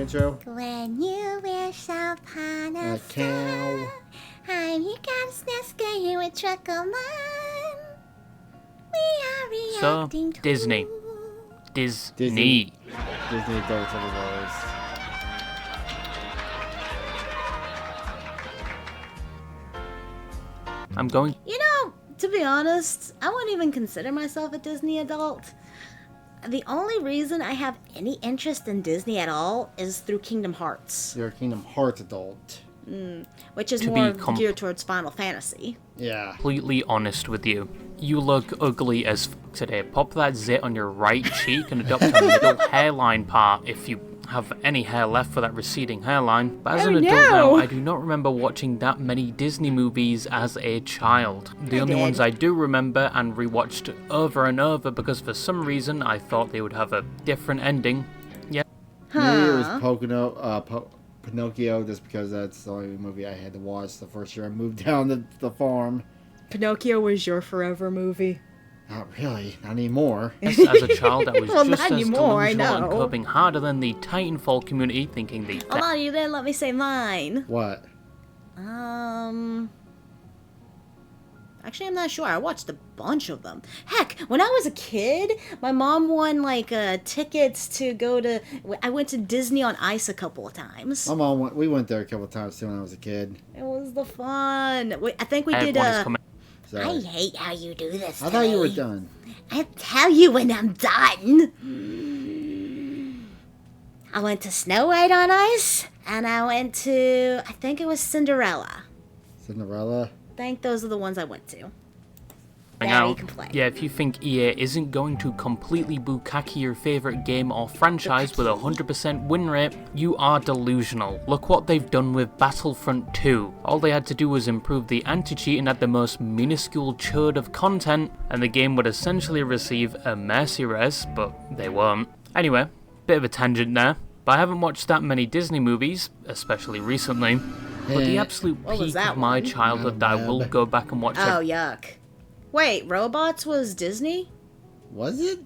intro? When you wish upon a cow. star, I'm your goddess Nesca here with Trucklemon. We are reacting to... Disney. Disney adults are the worst. I'm going. You know, to be honest, I wouldn't even consider myself a Disney adult. The only reason I have any interest in Disney at all is through Kingdom Hearts. You're a Kingdom Hearts adult. Which is To more be geared towards Final Fantasy. Yeah. Completely honest with you. You look ugly as f today. Pop that zit on your right cheek and adopt a middle hairline part if you have any hair left for that receding hairline. But as an adult now, I do not remember watching that many Disney movies as a child. The only ones I do remember and rewatched over and over because for some reason I thought they would have a different ending. Yeah. Me, it was Pinocchio, just because that's the only movie I had to watch the first year I moved down the farm. Pinocchio was your forever movie. Not really, not anymore. As a child, I was Well, just not as anymore, I delusional and know. coping harder than the Titanfall community, thinking the Hold on, you didn't let me say mine. What? Actually, I'm not sure. I watched a bunch of them. Heck, when I was a kid, my mom won, like, tickets to go to... I went to Disney on Ice a couple of times. My mom we went there a couple of times too when I was a kid. It was the fun. I think we did, everyone is coming. So, I hate how you do this I to thought you were me. done. I'll tell you when I'm done. I went to Snow White on Ice, and I went to, I think it was Cinderella. Cinderella. I think those are the ones I went to. Out. You can play. Yeah, if you think EA isn't going to completely bukkake your favorite game or franchise with a 100% win rate, you are delusional. Look what they've done with Battlefront 2. All they had to do was improve the anti-cheat and add the most minuscule churd of content, and the game would essentially receive a mercy res, but they won't. Anyway, bit of a tangent there, but I haven't watched that many Disney movies, especially recently. But the absolute What was peak that of my one? childhood that I will go back and watch Oh, yuck. Wait, Robots was Disney? Was it?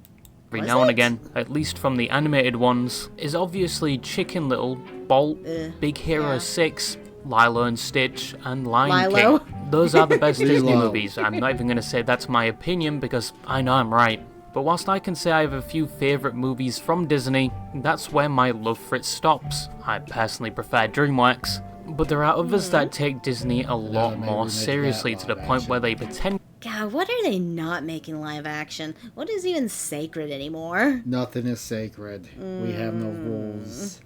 every Was now and it? again, at least from the animated ones, is obviously Chicken Little, Bolt, Big Hero yeah. 6, Lilo and Stitch, and Lion Lilo? King. Those are the best Disney Lilo. movies. I'm not even going to say that's my opinion because I know I'm right. But whilst I can say I have a few favourite movies from Disney, that's where my love for it stops. I personally prefer DreamWorks. But there are others that take Disney a lot maybe more make that seriously to the live point where they action. pretend God, what are they not making live action? What is even sacred anymore? Nothing is sacred. We have no rules.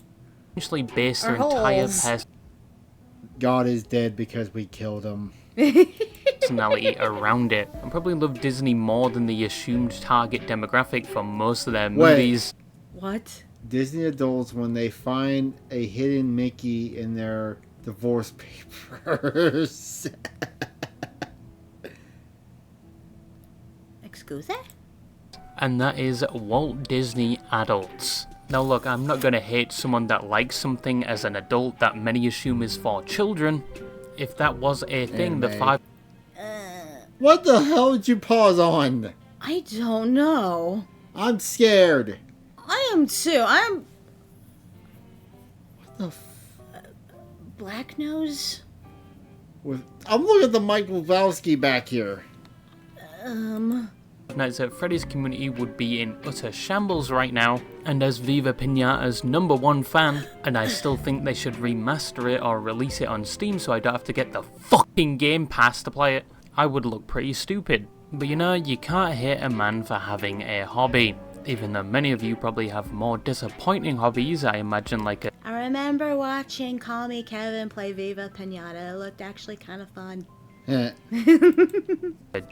essentially base Or their entire holes. God is dead because we killed him. personality around it, and probably love Disney more than the assumed target demographic for most of their movies. What? Disney adults, when they find a hidden Mickey in their divorce papers. Excuse? And that is Walt Disney adults. Now look, I'm not going to hate someone that likes something as an adult that many assume is for children. If that was a thing, the Anime. 5 What the hell did you pause on? I don't know. I'm scared. I am too. I'm What the f- Black Nose. I'm looking at the Mike Wazowski back here. Nights at Freddy's community would be in utter shambles right now, and as Viva Pinata's #1 fan, and I still think they should remaster it or release it on Steam so I don't have to get the fucking Game Pass to play it, I would look pretty stupid. But you know, you can't hate a man for having a hobby. Even though many of you probably have more disappointing hobbies, I imagine like a I remember watching Call Me Kevin play Viva Pinata. It looked actually kind of fun. Eh,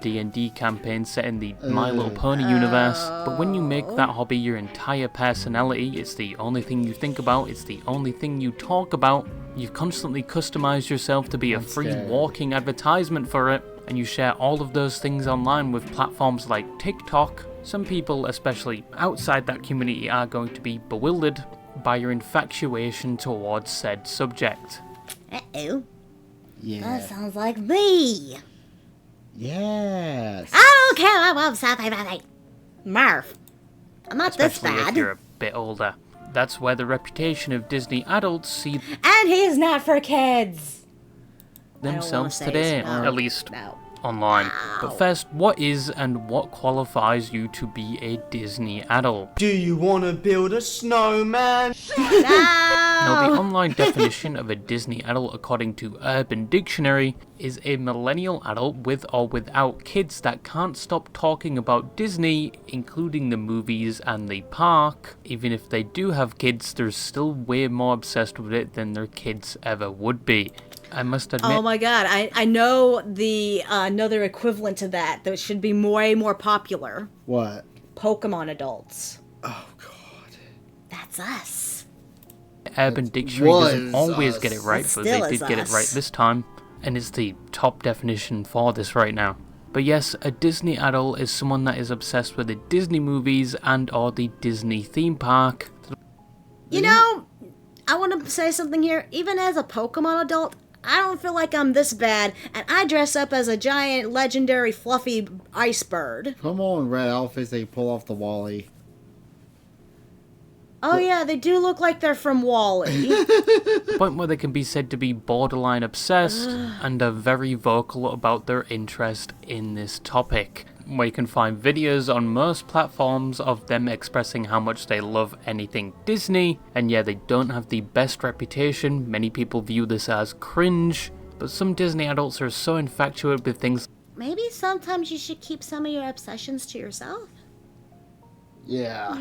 D&D campaign set in the My Little Pony universe, but when you make that hobby your entire personality, it's the only thing you think about, it's the only thing you talk about, you've constantly customized yourself to be a free scared. walking advertisement for it, and you share all of those things online with platforms like TikTok, some people, especially outside that community, are going to be bewildered by your infatuation towards said subject. Uh-oh. yeah. That sounds like me. Yes. I don't care. I won't stop. Murph. I'm not this Especially if bad. you're a bit older. That's where the reputation of Disney adults see And he's not for kids. themselves say today, so. at least No. online. But first, what is and what qualifies you to be a Disney adult? Do you want to build a snowman? Now, the online definition of a Disney adult, according to Urban Dictionary, is a millennial adult with or without kids that can't stop talking about Disney, including the movies and the park. Even if they do have kids, they're still way more obsessed with it than their kids ever would be. I must admit. Oh my god, I know the another equivalent to that should be way more popular. What? Pokemon adults. Oh God. That's us. Urban Dictionary doesn't was always us. get it right, It but still they is did get it us. right this time, and is the top definition for this right now. But yes, a Disney adult is someone that is obsessed with the Disney movies and or the Disney theme park. You know, I want to say something here. Even as a Pokemon adult, I don't feel like I'm this bad, and I dress up as a giant, legendary, fluffy ice bird. Come on, red outfits. They pull off the Wally. Oh yeah, they do look like they're from Wall-E. The point where they can be said to be borderline obsessed and are very vocal about their interest in this topic. Where you can find videos on most platforms of them expressing how much they love anything Disney, and yeah, they don't have the best reputation. Many people view this as cringe, but some Disney adults are so infatuated with things Maybe sometimes you should keep some of your obsessions to yourself. Yeah.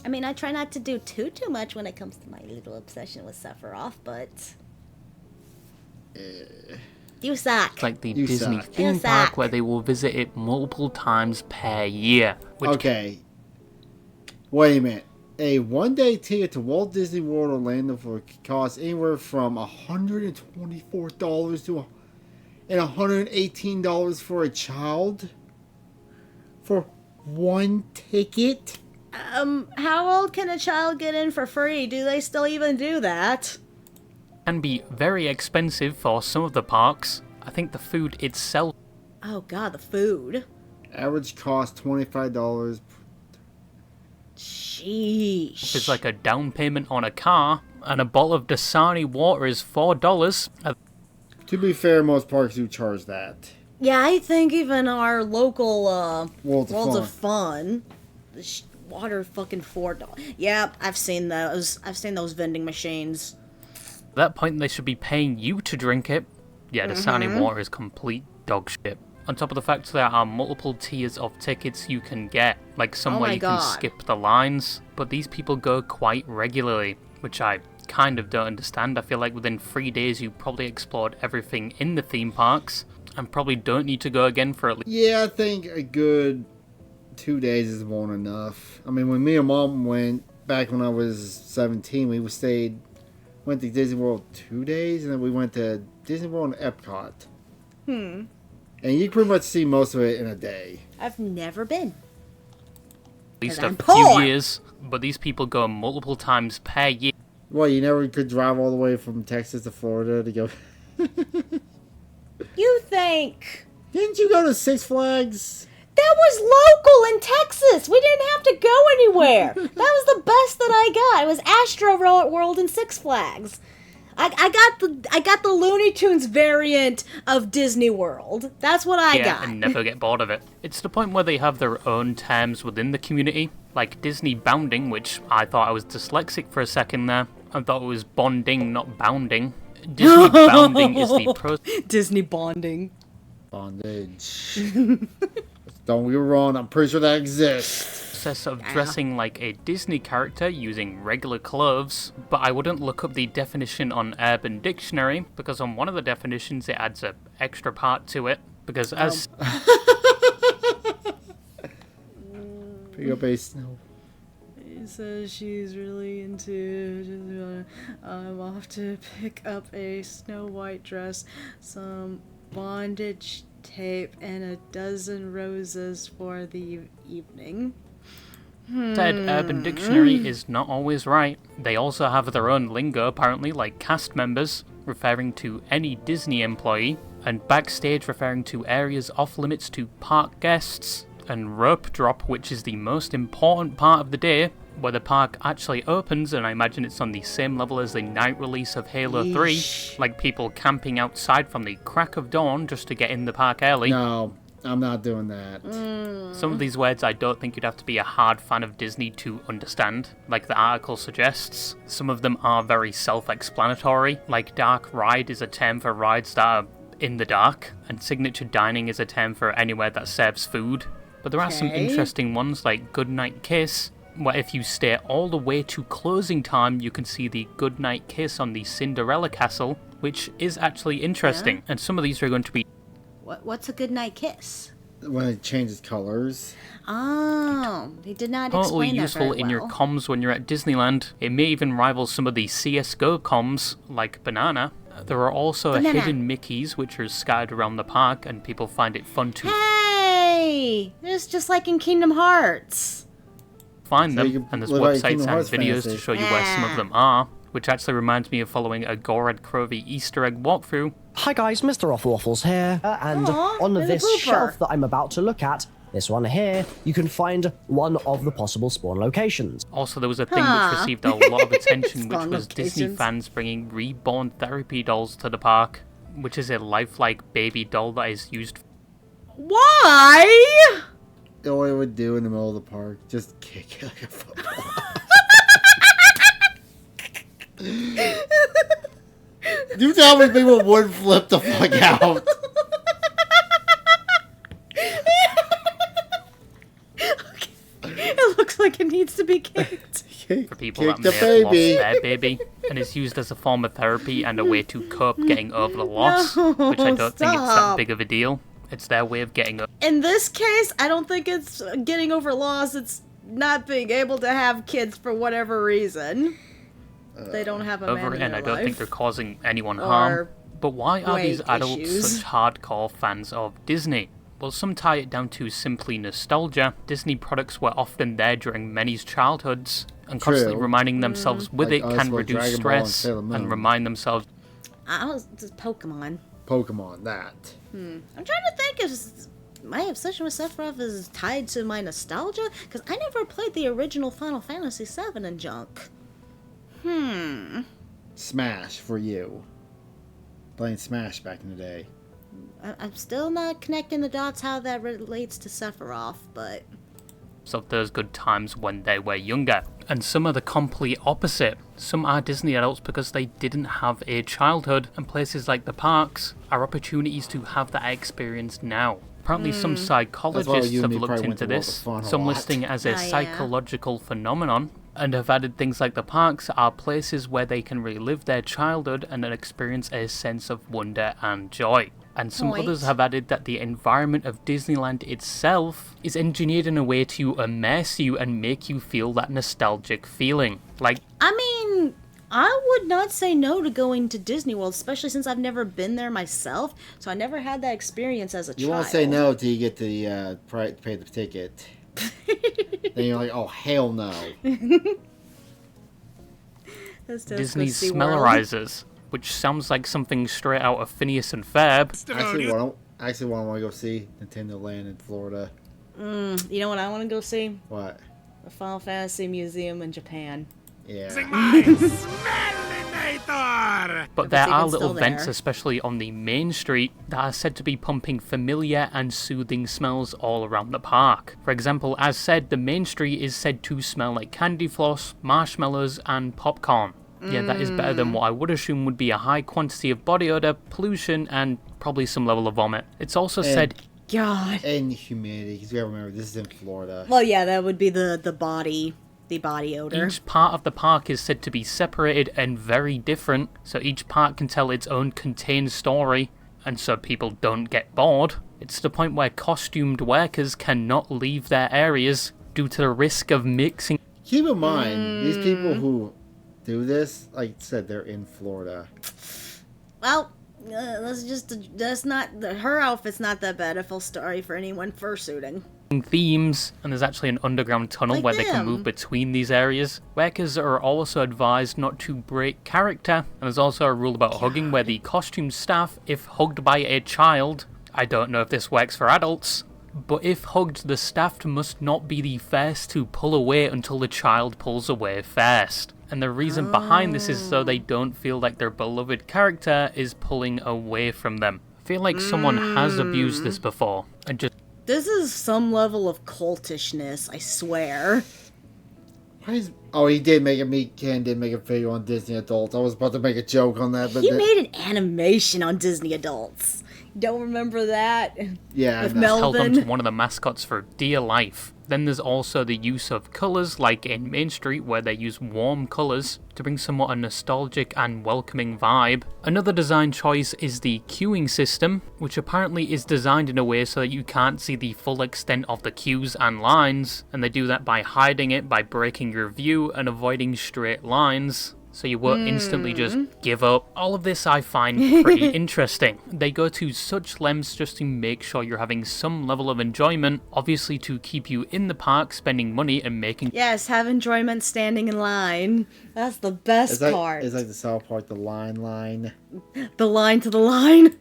I mean, I try not to do too much when it comes to my little obsession with Sephiroth, but... You suck. like the You Disney suck. theme You park suck. where they will visit it multiple times per year. Which Okay. Wait a minute. A one-day ticket to Walt Disney World Orlando for costs anywhere from $124 to $118 for a child for one ticket. How old can a child get in for free? Do they still even do that? can be very expensive for some of the parks. I think the food itself Oh god, the food. Average cost $25. Sheesh. is like a down payment on a car, and a bottle of Dasani water is $4. To be fair, most parks do charge that. Yeah, I think even our local Worlds of Fun, the water fucking $4. Yeah, I've seen those. I've seen those vending machines. At that point, they should be paying you to drink it. Yeah, Dasani water is complete dog shit. On top of the fact there are multiple tiers of tickets you can get, like somewhere my you can God. skip the lines, but these people go quite regularly, which I kind of don't understand. I feel like within 3 days you probably explored everything in the theme parks, and probably don't need to go again for at least... Yeah, I think a good 2 days is more than enough. I mean, when me and Mom went back when I was 17, we went to Disney World 2 days, and then we went to Disney World and Epcot. And you pretty much see most of it in a day. I've never been. least 'Cause a I'm few poor. years, but these people go multiple times per year. Well, you never could drive all the way from Texas to Florida to go. You think? Didn't you go to Six Flags? That was local in Texas. We didn't have to go anywhere. That was the best that I got. It was Astro World and Six Flags. I got the Looney Tunes variant of Disney World. That's what I got. And never get bored of it. It's the point where they have their own terms within the community, like Disney bounding, which I thought I was dyslexic for a second there. I thought it was bonding, not bounding. Disney bounding is the Disney bonding. Bondage. Don't get me wrong, I'm pretty sure that exists. process of dressing like a Disney character using regular clothes, but I wouldn't look up the definition on Urban Dictionary, because on one of the definitions it adds an extra part to it, because as... Pick up a snow. He says she's really into. I'm off to pick up a Snow White dress, some bondage tape, and a dozen roses for the evening. said Urban Dictionary is not always right. They also have their own lingo, apparently, like cast members, referring to any Disney employee, and backstage referring to areas off limits to park guests, and rope drop, which is the most important part of the day, where the park actually opens, and I imagine it's on the same level as the night release of Halo 3, like people camping outside from the crack of dawn just to get in the park early. No, I'm not doing that. Some of these words I don't think you'd have to be a hard fan of Disney to understand, like the article suggests. Some of them are very self-explanatory, like dark ride is a term for rides that are in the dark, and signature dining is a term for anywhere that serves food. But there are some interesting ones like Goodnight Kiss, where if you stay all the way to closing time, you can see the Goodnight Kiss on the Cinderella Castle, which is actually interesting. And some of these are going to be... What's a goodnight kiss? When it changes colors. Oh, they did not totally explain that useful very in your well. comms when you're at Disneyland. It may even rival some of the CSGO comms, like Banana. There are also hidden Mickeys, which are scattered around the park, and people find it fun to Hey! It's just like in Kingdom Hearts. find So you them, can and there's live out your websites Kingdom and Hearts videos to fantasy. show you where some of them are, which actually reminds me of following a Gorad Krovi Easter egg walkthrough. Hi guys, Mr. Waffles here, and Aw, on there's a this blooper. shelf that I'm about to look at, this one here, you can find one of the possible spawn locations. Also, there was a thing which received a lot of attention, which Spawn was Disney locations. fans bringing reborn therapy dolls to the park, which is a lifelike baby doll that is used. Why? All I would do in the middle of the park, just kick it like a football. You tell me people would flip the fuck out. It looks like it needs to be kicked. For people Kick that the may have lost baby. their baby, and is used as a form of therapy and a way to cope getting over the loss, which I don't think it's that stop. big of a deal. It's their way of getting over. In this case, I don't think it's getting over loss. It's not being able to have kids for whatever reason. They don't have a man Over in it, and their I don't think life. they're causing anyone Or harm. But why are these weight adults issues. such hardcore fans of Disney? Well, some tie it down to simply nostalgia. Disney products were often there during many's childhoods, and constantly True. reminding themselves with Like it us can with reduce Dragon Ball and stress Sailor Moon. and remind themselves. I was just Pokemon. Pokemon, that. I'm trying to think if my obsession with Sephiroth is tied to my nostalgia, because I never played the original Final Fantasy VII and junk. Smash for you. Playing Smash back in the day. I'm still not connecting the dots how that relates to Sephiroth, but Of those good times when they were younger. And some are the complete opposite. Some are Disney adults because they didn't have a childhood, and places like the parks are opportunities to have that experience now. Apparently some psychologists you have and me looked probably went into to World of this, Fun a some lot. listing it as a yeah. psychological phenomenon, and have added things like the parks are places where they can relive their childhood and then experience a sense of wonder and joy. And some Point. others have added that the environment of Disneyland itself is engineered in a way to immerse you and make you feel that nostalgic feeling. Like, I mean, I would not say no to going to Disney World, especially since I've never been there myself, so I never had that experience as a You child. won't say no till you get to the pay the ticket. Then you're like, oh hell no. Let's go Disney's SeaWorld. Smellerizers, which sounds like something straight out of Phineas and Ferb. Actually, what I want to go see Nintendo Land in Florida. You know what I want to go see? What? The Final Fantasy Museum in Japan. Yeah. But If there it's are even little still vents, there. especially on the main street, that are said to be pumping familiar and soothing smells all around the park. For example, as said, the main street is said to smell like candy floss, marshmallows, and popcorn. Yeah, that is better than what I would assume would be a high quantity of body odor, pollution, and probably some level of vomit. It's also said God. And humidity, because you gotta remember, this is in Florida. Well, yeah, that would be the body odor. each part of the park is said to be separated and very different, so each part can tell its own contained story, and so people don't get bored. It's to the point where costumed workers cannot leave their areas due to the risk of mixing. Keep in mind, these people who do this, like I said, they're in Florida. Well, that's not her outfit's not that bad. I feel sorry for anyone fursuiting. themes, and there's actually an underground tunnel Like where they can them. move between these areas. Workers are also advised not to break character, and there's also a rule about hugging where the costume staff, if hugged by a child, I don't know if this works for adults, But if hugged, the staff must not be the first to pull away until the child pulls away first. And the reason behind this is so they don't feel like their beloved character is pulling away from them. I feel like someone has abused this before. This is some level of cultishness, I swear. Oh, he did make Ken did make a video on Disney Adults. I was about to make a joke on that, but He made an animation on Disney Adults. Don't remember that? yeah, with I know. Mel- held on to Melvin. one of the mascots for dear life. Then there's also the use of colours, like in Main Street, where they use warm colours to bring somewhat a nostalgic and welcoming vibe. Another design choice is the queuing system, which apparently is designed in a way so that you can't see the full extent of the queues and lines, and they do that by hiding it by breaking your view and avoiding straight lines. So you won't instantly just give up. All of this I find pretty interesting. They go to such lengths just to make sure you're having some level of enjoyment, obviously to keep you in the park spending money and making Yes, have enjoyment standing in line. That's the best part. It's like the South Park, the line. The line to the line.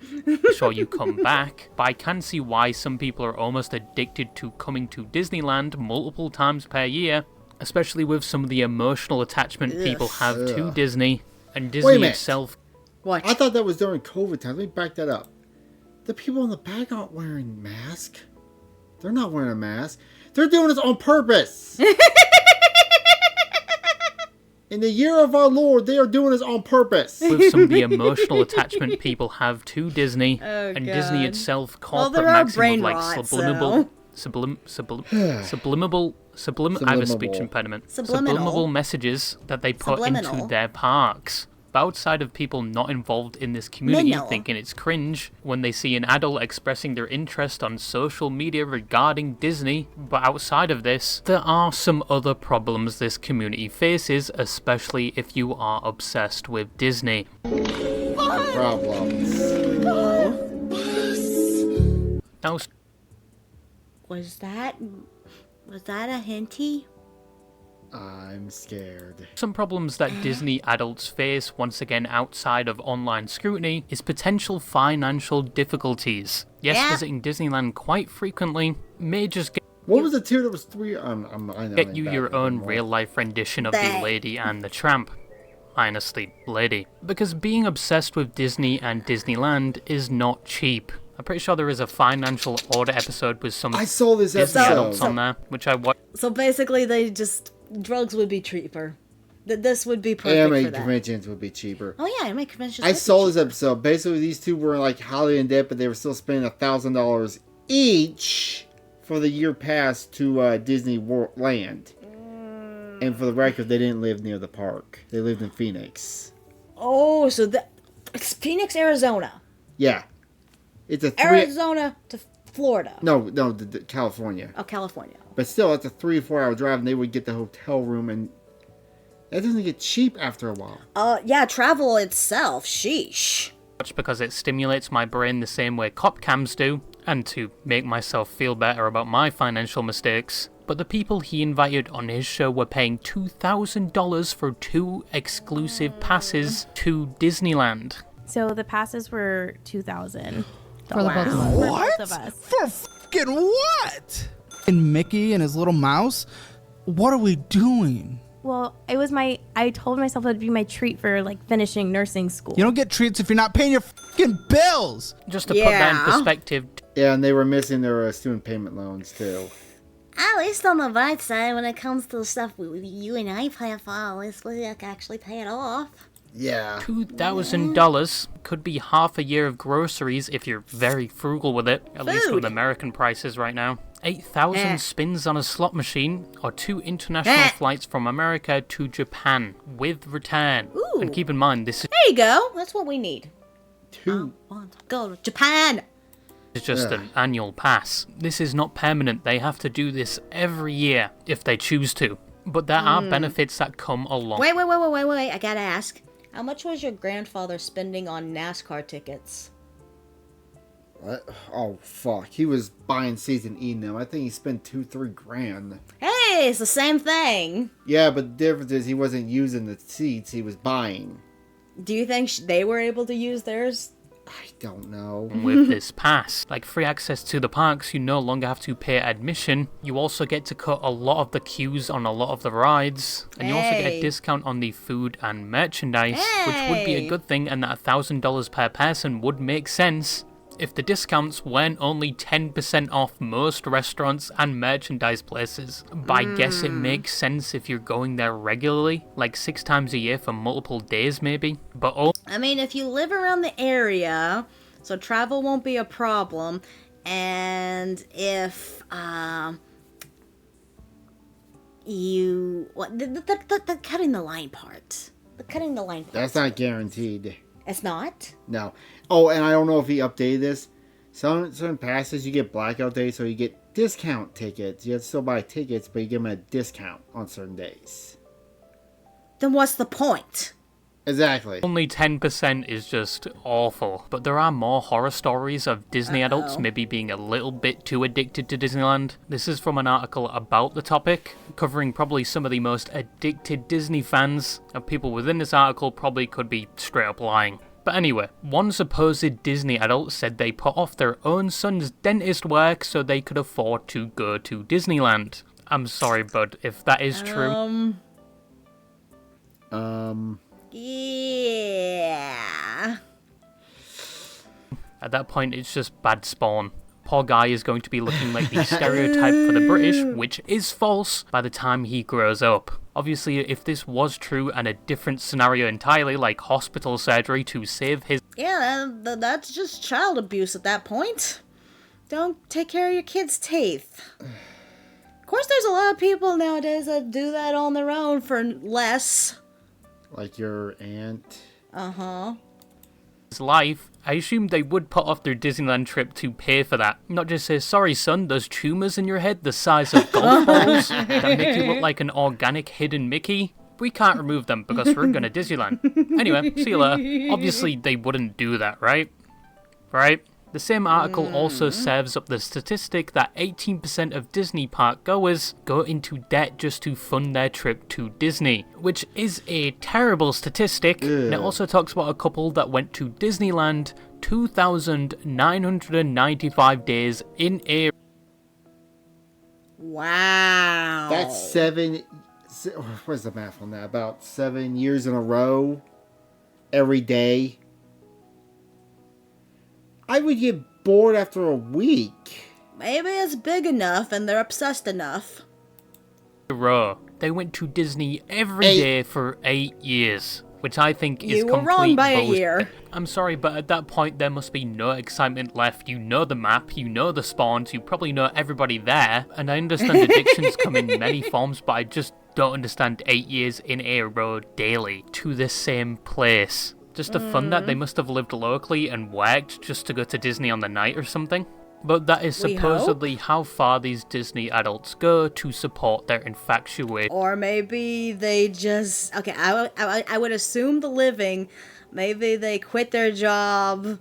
sure you come back. But I can see why some people are almost addicted to coming to Disneyland multiple times per year, especially with some of the emotional attachment people have to Disney, and Wait a Disney minute. itself. What? I thought that was during COVID time. Let me back that up. The people in the back aren't wearing masks. They're not wearing a mask. They're doing this on purpose. In the year of our Lord, they are doing this on purpose. With some of the emotional attachment people have to Disney, Oh, and Disney God. itself Well, corporate there are maxim brain of like rot, subliminal, so- I have a speech Subliminal. impediment. Subliminal. Messages that they put into Subliminal. their parks. But outside of people not involved in this community Minnow. thinking it's cringe when they see an adult expressing their interest on social media regarding Disney, but outside of this, there are some other problems this community faces, especially if you are obsessed with Disney. Problems. Now, Was that a hinty? I'm scared. some problems that Disney adults face, once again outside of online scrutiny, is potential financial difficulties. Yes, Yeah. visiting Disneyland quite frequently may just What was the tier that was 3? I know get you your own real-life rendition of The Bleh. Lady and the Tramp. Honestly, lady. Because being obsessed with Disney and Disneyland is not cheap. I'm pretty sure there is a financial order episode with some I saw this Disney adults episode. on there, which I watched. So basically, drugs would be cheaper. This would be perfect Anime for that. conventions would be cheaper. Oh yeah, anime conventions. I would be saw cheap. this episode. Basically, these two were like highly in debt, but they were still spending $1,000 each for the year pass to Disney World Land. And for the record, they didn't live near the park. They lived in Phoenix. Oh, so it's Phoenix, Arizona. Yeah, it's a Arizona to Florida. No, the California. Oh, California. But still, it's a 3 or 4 hour drive, and they would get the hotel room, and that doesn't get cheap after a while. Yeah, travel itself. Sheesh. Because it stimulates my brain the same way cop cams do, and to make myself feel better about my financial mistakes. But the people he invited on his show were paying $2,000 for 2 exclusive passes to Disneyland. So the passes were $2,000 For the both of us. for What? both of us. For fucking what? And Mickey and his little mouse? What are we doing? Well, I told myself it'd be my treat for like finishing nursing school. You don't get treats if you're not paying your fucking bills. Just to put that in Yeah. perspective, Yeah, and they were missing their student payment loans, too. At least on the bright side, when it comes to the stuff you and I pay for, at least we actually pay it off. Yeah. $2,000 could be half a year of groceries if you're very frugal with it, at least with American prices right now. 8,000 spins on a slot machine, or 2 international flights from America to Japan, with return. And keep in mind, this There you go. That's what we need. Two. Want to go to Japan. is just an annual pass. This is not permanent, they have to do this every year, if they choose to. But there are benefits that come along. Wait. I gotta ask. How much was your grandfather spending on NASCAR tickets? What? Oh, fuck. He was buying seats and eating them. I think he spent $2-3 grand. Hey, it's the same thing. Yeah, but the difference is he wasn't using the seats, he was buying. Do you think they were able to use theirs? I don't know. with this pass. Like free access to the parks, you no longer have to pay admission. You also get to cut a lot of the queues on a lot of the rides. And you also get a Hey. discount on the food and merchandise, which would be a Hey. good thing, and that $1,000 per person would make sense if the discounts weren't only 10% off most restaurants and merchandise places. But I guess it makes sense if you're going there regularly, like 6 times a year for multiple days maybe. But I mean, if you live around the area, so travel won't be a problem. And if you what the cutting the line part, the cutting the line part. That's not guaranteed. It's not. No. Oh, and I don't know if he updated this. Some passes, you get blackout days, so you get discount tickets. You have to still buy tickets, but you get them at a discount on certain days. Then what's the point? Exactly. only 10% is just awful. But there are more horror stories of Disney adults maybe being a little bit too addicted to Disneyland. This is from an article about the topic, covering probably some of the most addicted Disney fans, and people within this article probably could be straight up lying. But anyway, one supposed Disney adult said they put off their own son's dentist work so they could afford to go to Disneyland. I'm sorry, bud, if that is true. Yeah. At that point, it's just bad spawn. Poor guy is going to be looking like the stereotype for the British, which is false, by the time he grows up. Obviously, if this was true and a different scenario entirely, like hospital surgery to save his Yeah, that's just child abuse at that point. Don't take care of your kid's teeth. Of course, there's a lot of people nowadays that do that on their own for less. Like your aunt. life, I assumed they would put off their Disneyland trip to pay for that. Not just say, sorry son, there's tumours in your head the size of golf balls that make you look like an organic hidden Mickey. We can't remove them because we're going to Disneyland. Anyway, see you later. Obviously, they wouldn't do that, right? Right? The same article also serves up the statistic that 18% of Disney park goers go into debt just to fund their trip to Disney, which is a terrible statistic. And it also talks about a couple that went to Disneyland 2,995 days in a... Wow. That's what's the math on that? About 7 years in a row, every day. I would get bored after a week. Maybe it's big enough and they're obsessed enough. row. They went to Disney every day for 8 years, which I think is You were complete wrong by a bullshit. year. I'm sorry, but at that point there must be no excitement left. You know the map, you know the spawns, you probably know everybody there, and I understand addictions come in many forms, but I just don't understand 8 years in a row daily to the same place. Just to fund that, they must have lived locally and worked just to go to Disney on the night or something. But that is We supposedly how far these Disney adults go to support their infatuation. Or maybe they just... Okay, I would assume the living. Maybe they quit their job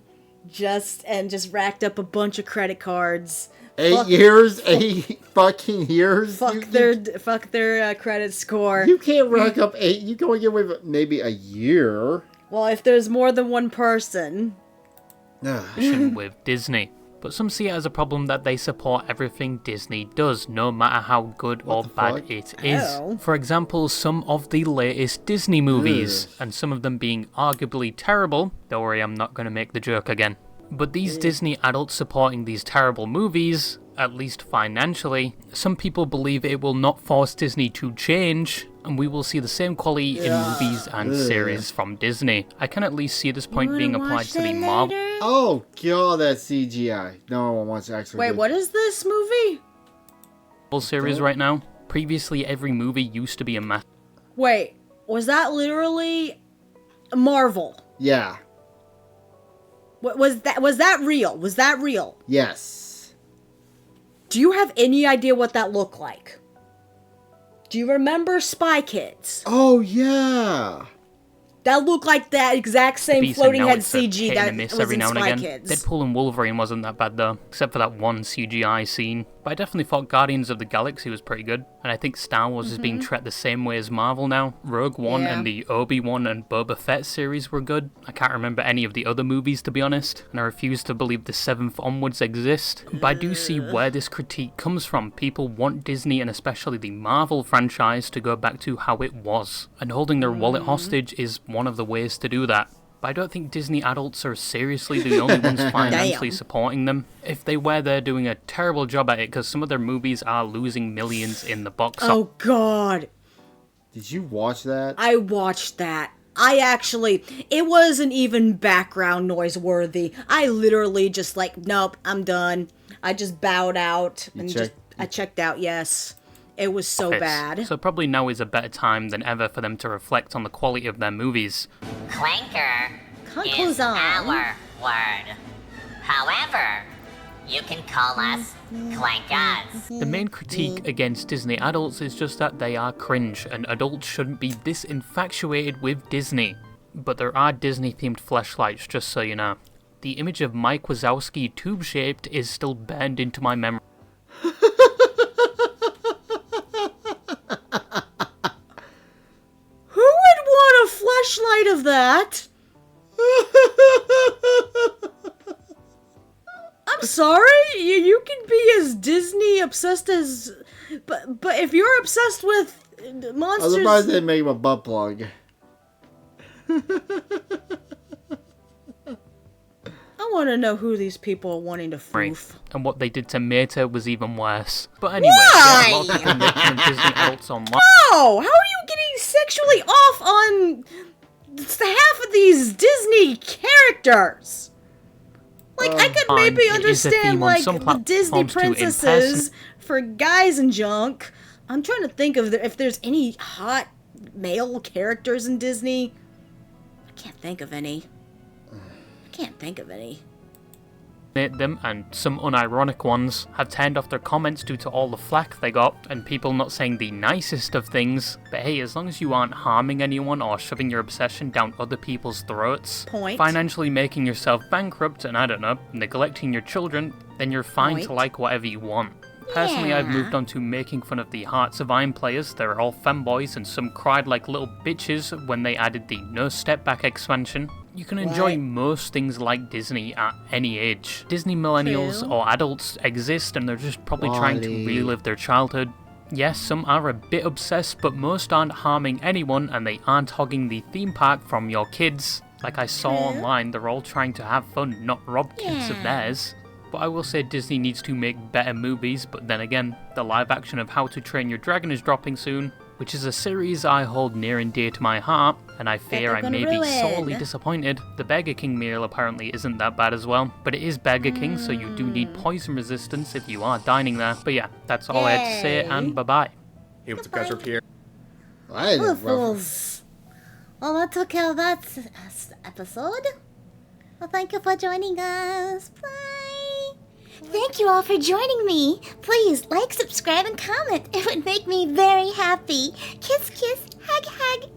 just racked up a bunch of credit cards. 8 years? 8 fucking years? Fuck their credit score. You can't rack up 8. You can only get away with maybe a year. Well, if there's more than one person. With Disney. But some see it as a problem that they support everything Disney does, no matter how good or bad fuck? it is. Oh. For example, some of the latest Disney movies, and some of them being arguably terrible. Don't worry, I'm not going to make the joke again. But these Disney adults supporting these terrible movies, at least financially, some people believe it will not force Disney to change, and we will see the same quality in movies and series from Disney. I can at least see this point being applied to the Marvel Oh god, that's CGI. No one wants to actually. Wait, what is this movie? series right now. Previously, every movie used to be a math. Wait, was that literally Marvel? Yeah. Was that real? Was that real? Yes. Do you have any idea what that looked like? Do you remember Spy Kids? Oh yeah. That looked like that exact same Beast, and floating now head it's a CG hit that and a miss was every in now and Spy again. Kids. Deadpool and Wolverine wasn't that bad though, except for that one CGI scene. But I definitely thought Guardians of the Galaxy was pretty good. And I think Star Wars is being treated the same way as Marvel now. Rogue One Yeah. and the Obi-Wan and Boba Fett series were good. I can't remember any of the other movies, to be honest, and I refuse to believe the 7th onwards exist. But I do see where this critique comes from. People want Disney, and especially the Marvel franchise, to go back to how it was. And holding their wallet hostage is one of the ways to do that. But I don't think Disney adults are seriously the only ones financially supporting them. If they were, they're doing a terrible job at it, because some of their movies are losing millions in the box office. Oh God, Did you watch that? I watched that. It wasn't even background noise worthy. I literally just like, nope, I'm done. I just bowed out I checked out. Yes, it was so bad. So probably now is a better time than ever for them to reflect on the quality of their movies. Clanker Conclusion. is our word. However, you can call us clankers. The main critique against Disney adults is just that they are cringe, and adults shouldn't be this infatuated with Disney. But there are Disney-themed fleshlights, just so you know. The image of Mike Wazowski tube-shaped is still burned into my memory. Who would want a fleshlight of that? I'm sorry, you can be as Disney obsessed as, but if you're obsessed with I monsters, was surprised they didn't make him a butt plug. I want to know who these people are wanting to foof. And what they did to Meta was even worse. But anyway, yeah, a lot of people making fun of Disney adults online. Oh, how are you getting sexually off on half of these Disney characters? Like, I could maybe It is a understand, theme on like, some the Disney platforms to princesses for guys and junk. I'm trying to think of if there's any hot male characters in Disney. I can't think of any. Them, and some unironic ones have turned off their comments due to all the flack they got, and people not saying the nicest of things. But hey, as long as you aren't harming anyone or shoving your obsession down other people's throats, financially making yourself bankrupt, and I don't know, neglecting your children, then you're fine to like whatever you want. Personally, I've moved on to making fun of the Hearts of Iron players. They're all femboys, and some cried like little bitches when they added the No Step Back expansion. You can enjoy most things like Disney at any age. Disney millennials or adults exist, and they're just probably trying to relive their childhood. Yes, some are a bit obsessed, but most aren't harming anyone, and they aren't hogging the theme park from your kids. Like I saw online, they're all trying to have fun, not rob kids of theirs. But I will say Disney needs to make better movies, but then again, the live action of How to Train Your Dragon is dropping soon, which is a series I hold near and dear to my heart, and I fear I may be sorely disappointed. The Burger King meal apparently isn't that bad as well, but it is Burger King, so you do need poison resistance if you are dining there. But yeah, that's all I had to say, and bye-bye. Hey, what's up, guys? We're here. Fools. Well, that took care of that episode. Well, thank you for joining us. Bye. Thank you all for joining me. Please like, subscribe, and comment. It would make me very happy. Kiss, kiss, hug, hug.